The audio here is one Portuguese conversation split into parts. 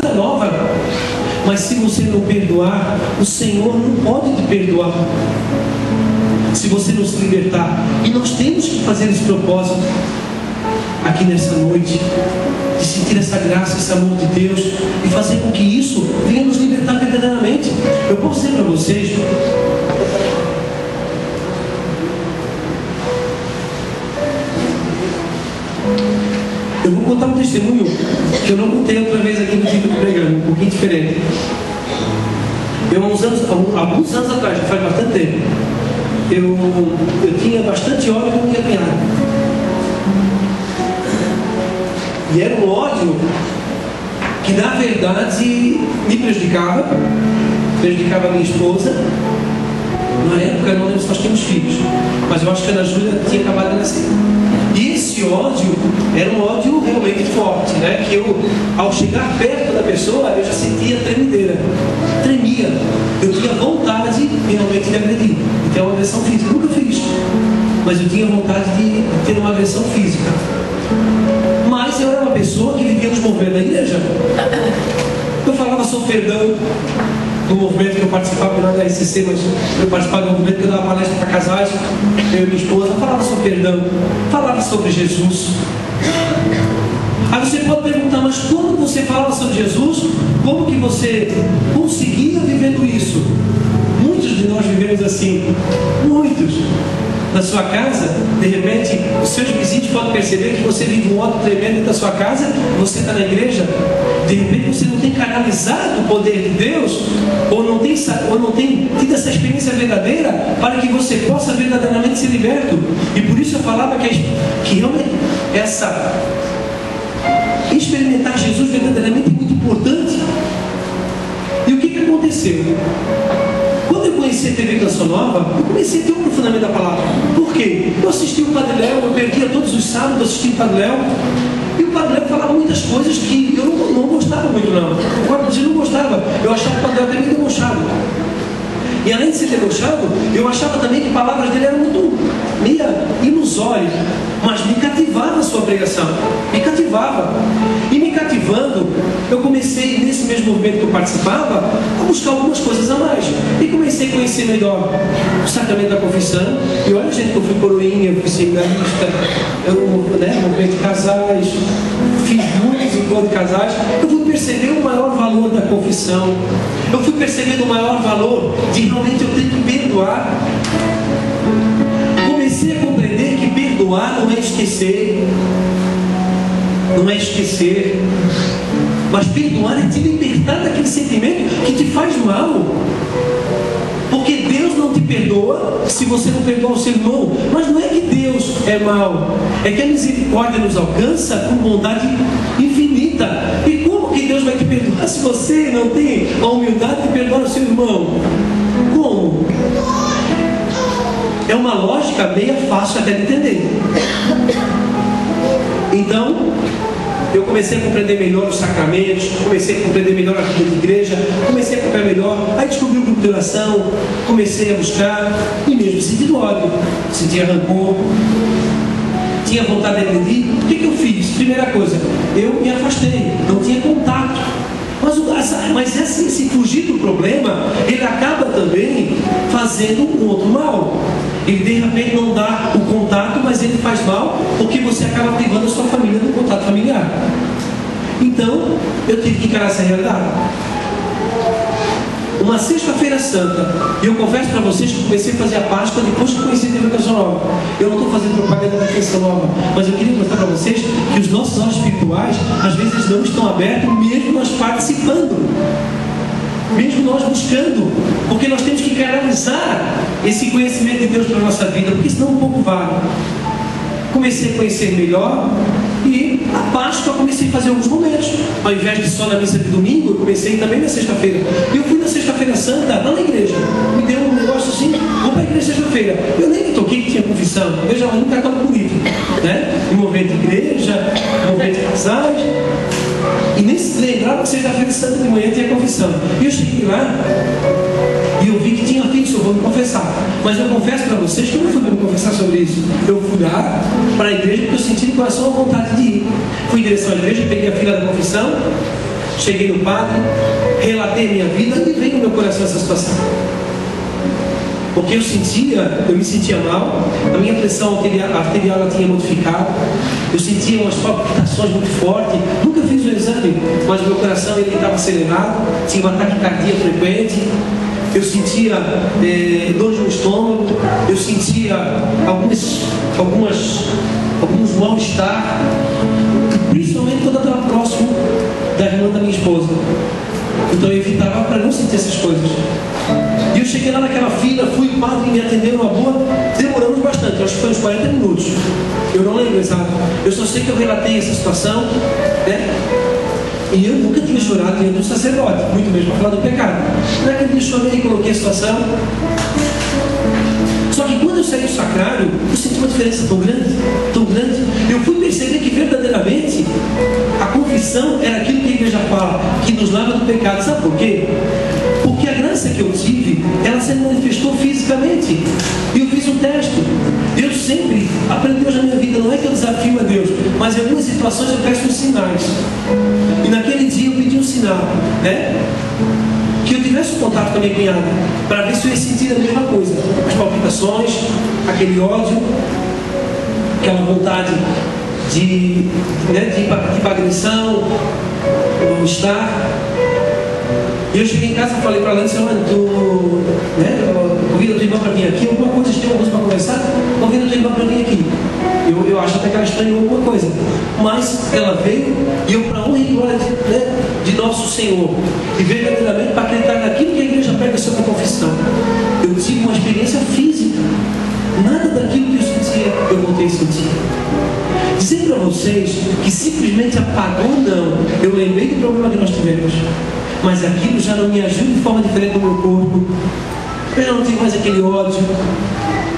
vida nova. Mas se você não perdoar, o Senhor não pode te perdoar. Se você não se libertar. E nós temos que fazer esse propósito aqui nessa noite, de sentir essa graça, esse amor de Deus, e fazer com que isso venha nos libertar verdadeiramente. Eu posso dizer para vocês, eu vou contar um testemunho que eu não contei outra vez aqui no Tipo Pregando, um pouquinho diferente. Eu, alguns anos atrás, já faz bastante tempo, eu tinha bastante ódio com minha cunhada. E era um ódio que, na verdade, me prejudicava a minha esposa. Na época, eu não lembro se nós tínhamos filhos, mas eu acho que a Ana Júlia tinha acabado de nascer. E esse ódio era um ódio realmente forte, né? Que eu, ao chegar perto da pessoa, eu já sentia tremedeira. Tremia. Eu tinha vontade realmente de agredir, de ter uma agressão física. Eu nunca fiz, mas eu tinha vontade de ter uma agressão física. Mas eu era uma pessoa que vivia nos movimentos da igreja. Eu falava sobre perdão do movimento que eu participava, não era da RCC, mas eu participava do movimento que eu dava palestra para casais, eu e minha esposa. Eu falava sobre perdão, falava sobre Jesus. Aí você pode perguntar, mas quando você falava sobre Jesus, como que você conseguia vivendo isso? Muitos de nós vivemos assim, muitos. Na sua casa, de repente, os seus vizinhos podem perceber que você vive um ódio tremendo dentro da sua casa, você está na igreja, de repente você não tem canalizado o poder de Deus, ou não tem tido essa experiência verdadeira, para que você possa verdadeiramente ser liberto. E por isso eu falava que realmente essa experimentar Jesus verdadeiramente é muito importante. E o que aconteceu? Quando eu conheci a TV Canção Nova, eu comecei a ter um aprofundamento da palavra. Por quê? Eu assisti o Padre Léo, eu perdia todos os sábados, assistindo o Padre Léo. E o Padre Léo falava muitas coisas que eu não gostava muito, não. Eu não gostava. Eu achava o Padre Léo até meio debochado. E além de ser debochado, eu achava também que as palavras dele eram muito meia ilusórias, mas me cativava a sua pregação. Me cativava. E me cativando, eu comecei, nesse mesmo movimento que eu participava, a buscar algumas coisas a mais. E comecei a conhecer melhor o sacramento da confissão. E olha, gente, que eu fui coroinha, eu fui seminarista, movimento de casais, fiz muitos encontros de casais. Eu fui perceber o maior valor da confissão. Eu fui percebendo o maior valor de realmente eu ter que perdoar. Comecei a compreender que perdoar não é esquecer. Não é esquecer. Mas perdoar é te libertar daquele sentimento que te faz mal. Porque Deus não te perdoa se você não perdoa o seu irmão. Mas não é que Deus é mau. É que a misericórdia nos alcança com bondade infinita. E como que Deus vai te perdoar se você não tem a humildade de perdoar o seu irmão? Como? É uma lógica meio fácil até de entender. Então, eu comecei a compreender melhor os sacramentos, comecei a compreender melhor a vida de igreja, comecei a compreender melhor, aí descobri o grupo de oração, comecei a buscar, e mesmo sentindo ódio, sentia rancor, tinha vontade de agredir. O que eu fiz? Primeira coisa, eu me afastei, não tinha contato. Mas esse fugir do problema, ele acaba também fazendo um outro mal. Ele de repente não dá o contato, mas ele faz mal, porque você acaba privando a sua família do contato familiar. Então, eu tive que encarar essa realidade. Uma sexta-feira santa, e eu confesso para vocês que comecei a fazer a Páscoa depois que conheci a TV Canção Nova. Eu não estou fazendo propaganda da Canção Nova, mas eu queria mostrar para vocês que os nossos olhos espirituais, às vezes, não estão abertos, mesmo nós participando, mesmo nós buscando, porque nós temos que canalizar esse conhecimento de Deus para a nossa vida, porque senão um pouco vale. Comecei a conhecer melhor, e a Páscoa eu comecei a fazer alguns momentos. Ao invés de só na missa de domingo, eu comecei também na sexta-feira. E eu fui na sexta-feira santa, lá na igreja. Me deu um negócio assim, vou para a igreja sexta-feira. Eu nem me toquei que tinha confissão. Eu já nunca estava bonito, né? Em movimento de igreja, em movimento de casais. E nem se lembrava que sexta-feira santa de manhã tinha confissão. E eu cheguei lá, e eu vi que tinha feito, eu vou me confessar. Mas eu confesso para vocês que eu não fui para me confessar sobre isso. Eu fui lá para a igreja porque eu senti no coração a vontade de ir. Fui em direção à igreja, peguei a fila da confissão, cheguei no padre, relatei a minha vida e veio no meu coração essa situação. Porque eu me sentia mal, a minha pressão arterial ela tinha modificado, eu sentia umas palpitações muito fortes, nunca fiz o exame, mas o meu coração ele estava acelerado, tinha um ataque cardíaco frequente, eu sentia dor no estômago, eu sentia alguns mal-estar, principalmente quando eu estava próximo da irmã da minha esposa. Então eu evitava para não sentir essas coisas. E eu cheguei lá naquela fila, fui, o padre me atendeu numa boa, demoramos bastante, acho que foi uns 40 minutos. Eu não lembro exato. Eu só sei que eu relatei essa situação, né? E eu nunca tinha chorado diante do sacerdote, muito mesmo para falar do pecado. Naquele dia eu chorei e coloquei a situação. Só que quando eu saí do sacrário, eu senti uma diferença tão grande, tão grande. Eu fui perceber que verdadeiramente a confissão era aquilo que a igreja fala, que nos lava do pecado. Sabe por quê? Porque a graça que eu tive, ela se manifestou fisicamente. E eu fiz um teste. Deus sempre aprendeu na minha vida, não é que eu desafio a Deus, mas em algumas situações eu peço uns sinais. E naquele dia eu pedi um sinal, né? Que eu tivesse contato com a minha cunhada, para ver se eu ia sentir a mesma coisa. As palpitações, aquele ódio, aquela vontade de agressão, o mal-estar. E eu cheguei em casa e falei para ela, disse, olha, convida a tua irmã para vir aqui, alguma coisa, tem alguma coisa para conversar, convida a tua irmã para vir aqui. Eu acho até que ela estranhou alguma coisa. Mas ela veio e eu, para honra e glória de nosso Senhor, e verdadeiramente para acreditar naquilo que a igreja prega sobre a confissão, eu tive uma experiência física. Nada daquilo que eu sentia, eu voltei a sentir. Dizer para vocês que simplesmente apagou, não. Eu lembrei do problema que nós tivemos, mas aquilo já não me ajuda de forma diferente no meu corpo. Eu já não tenho mais aquele ódio.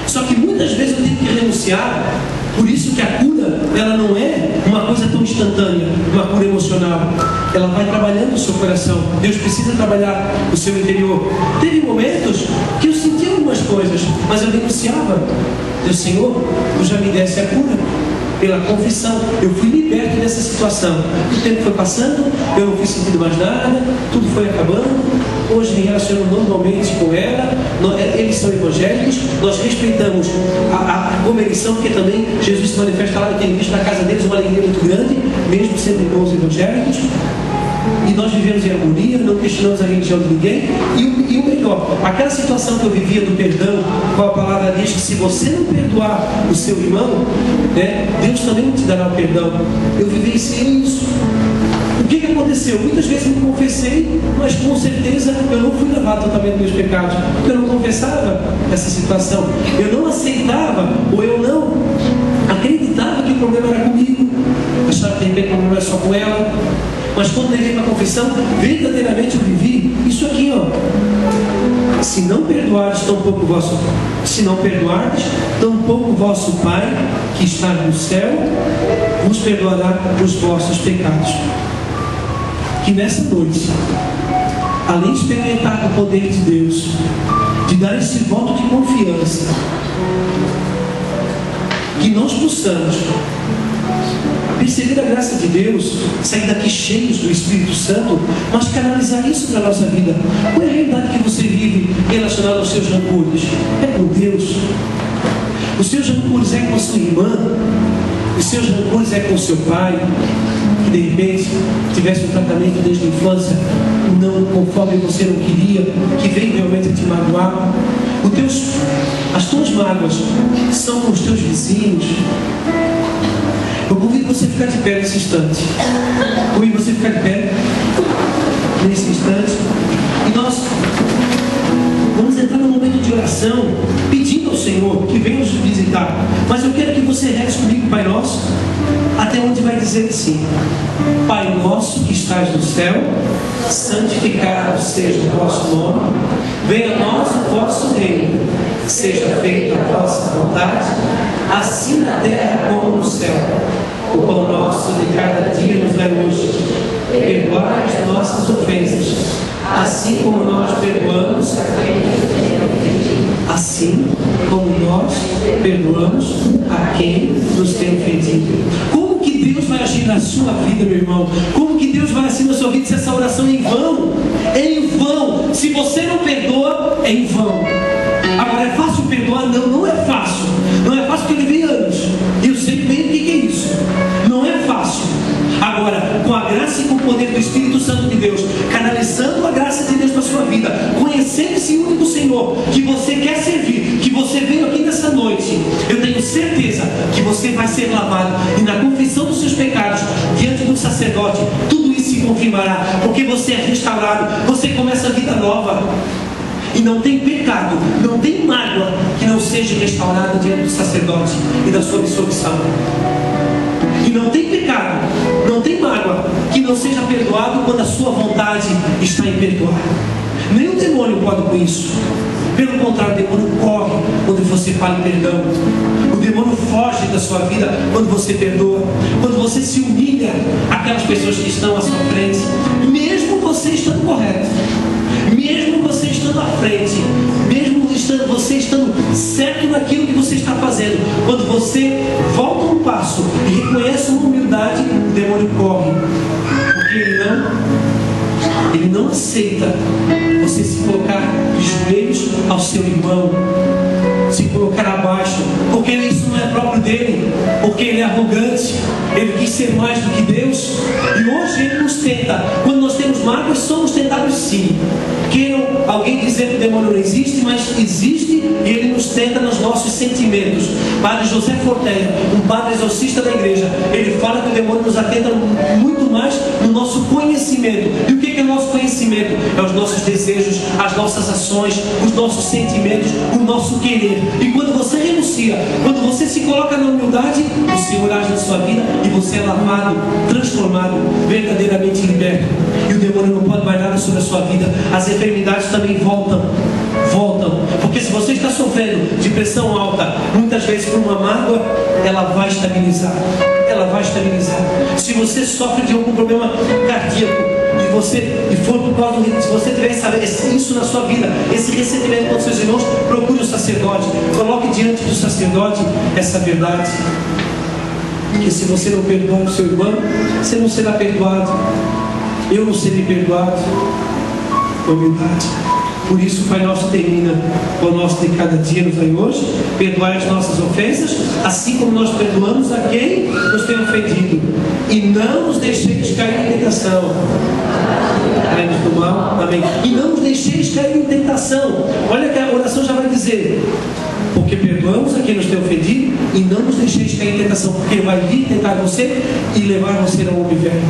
Só que muitas vezes eu tenho que renunciar. Por isso que a cura, ela não é uma coisa tão instantânea, uma cura emocional. Ela vai trabalhando o seu coração. Deus precisa trabalhar o seu interior. Teve momentos que eu sentia algumas coisas, mas eu renunciava. Deus, Senhor, Tu já me desse a cura. Pela confissão, eu fui liberto dessa situação. O tempo foi passando, eu não fui sentindo mais nada, tudo foi acabando. Hoje me relaciono normalmente com ela, eles são evangélicos, nós respeitamos como eles são, porque também Jesus se manifesta lá, eu tenho visto na casa deles uma alegria muito grande, mesmo sendo irmãos evangélicos. E nós vivemos em harmonia, não questionamos a religião de ninguém. E o melhor, aquela situação que eu vivia do perdão, qual a palavra diz que se você não perdoar o seu irmão, Deus também não te dará o perdão. Eu vivenciei isso. O que aconteceu? Muitas vezes eu me confessei, mas com certeza eu não fui levado totalmente dos meus pecados, porque eu não confessava essa situação. Eu não aceitava, ou eu não acreditava que o problema era comigo. Achava que de repente o problema era só com ela. Mas quando levei para a confissão, verdadeiramente eu vivi isso aqui, ó. Se não perdoardes, tampouco vosso Pai, que está no céu, vos perdoará os vossos pecados. Que nessa noite, além de experimentar o poder de Deus, de dar esse voto de confiança, que nós possamos perceber a graça de Deus, sair daqui cheios do Espírito Santo, mas canalizar isso para a nossa vida. Qual é a realidade que você vive relacionada aos seus rancores? É com Deus. Os seus rancores é com a sua irmã? Os seus rancores é com o seu pai, que de repente tivesse um tratamento desde a infância, não conforme você não queria, que veio realmente a te magoar? As tuas mágoas são com os teus vizinhos? Eu convido você a ficar de pé nesse instante. Convido você a ficar de pé nesse instante. E nós vamos entrar num momento de oração, pedindo ao Senhor que venha nos visitar. Mas eu quero que você reze comigo, Pai Nosso, até onde vai dizer assim: Pai Nosso que estás no céu, santificado seja o vosso nome, venha a nós o vosso reino, seja feita a vossa vontade, assim na terra como no céu. O pão nosso de cada dia nos dai hoje. Perdoai as nossas ofensas, assim como nós perdoamos a quem nos tem ofendido. Como que Deus vai agir na sua vida, meu irmão? Como que Deus vai agir na sua vida se essa oração é em vão? É em vão. Se você não perdoa, é em vão. Agora, é fácil perdoar? Não, não é fácil. Não é fácil porque eu levei anos. E eu sei bem o que é isso. Não é fácil. Agora, com a graça e com o poder do Espírito Santo de Deus, canalizando a graça de Deus para a sua vida, conhecendo esse único Senhor que você quer servir, que você veio aqui nessa noite, eu tenho certeza que você vai ser lavado, e na confissão dos seus pecados diante do sacerdote, tudo isso se confirmará, porque você é restaurado, você começa a vida nova. E não tem pecado, não tem mágoa que não seja restaurada diante do sacerdote e da sua absolvição. E não tem pecado, não tem mágoa que não seja perdoado quando a sua vontade está em perdoar. Nem o demônio pode com isso. Pelo contrário, o demônio corre quando você fala em perdão. O demônio foge da sua vida quando você perdoa. Quando você se humilha àquelas pessoas que estão à sua frente, mesmo você estando correto, mesmo você estando à frente, mesmo você estando certo naquilo que você está fazendo, quando você volta um passo e reconhece uma humildade, o demônio corre, porque ele não aceita você se colocar de joelhos ao seu irmão, se colocar abaixo, porque isso não é próprio dele, porque ele é arrogante, ele quis ser mais do que Deus, e hoje ele nos tenta. Quando nós temos mágoas, somos tentados sim. Queiram alguém dizer que o demônio não existe, mas existe, e ele nos tenta nos nossos sentimentos. Padre José Forteia, um padre exorcista da igreja, ele fala que o demônio nos atenta muito mais no nosso conhecimento. E o que é o nosso conhecimento? É os nossos desejos, as nossas ações, os nossos sentimentos, o nosso querer. E quando você renuncia, quando você se coloca na humildade, o Senhor age na sua vida e você é lavado, transformado, verdadeiramente liberto. E o demônio não pode mais nada sobre a sua vida. As enfermidades também voltam. Porque se você está sofrendo de pressão alta, muitas vezes por uma mágoa, ela vai estabilizar. Se você sofre de algum problema cardíaco, se você tiver isso na sua vida, esse ressentimento com seus irmãos, procure o sacerdote, coloque diante do sacerdote essa verdade. Porque se você não perdoar o seu irmão, você não será perdoado. Eu não serei perdoado. Humildade. Por isso o Pai Nosso termina com o nosso de cada dia nos aí hoje. Perdoai as nossas ofensas, assim como nós perdoamos a quem nos tem ofendido. E não nos deixeis cair em tentação. Livrai-nos do mal. Amém. E não nos deixeis cair em tentação. Olha que a oração já vai dizer: porque perdoamos a quem nos tem ofendido, e não nos deixeis cair em tentação, porque vai vir tentar você e levar você ao inferno.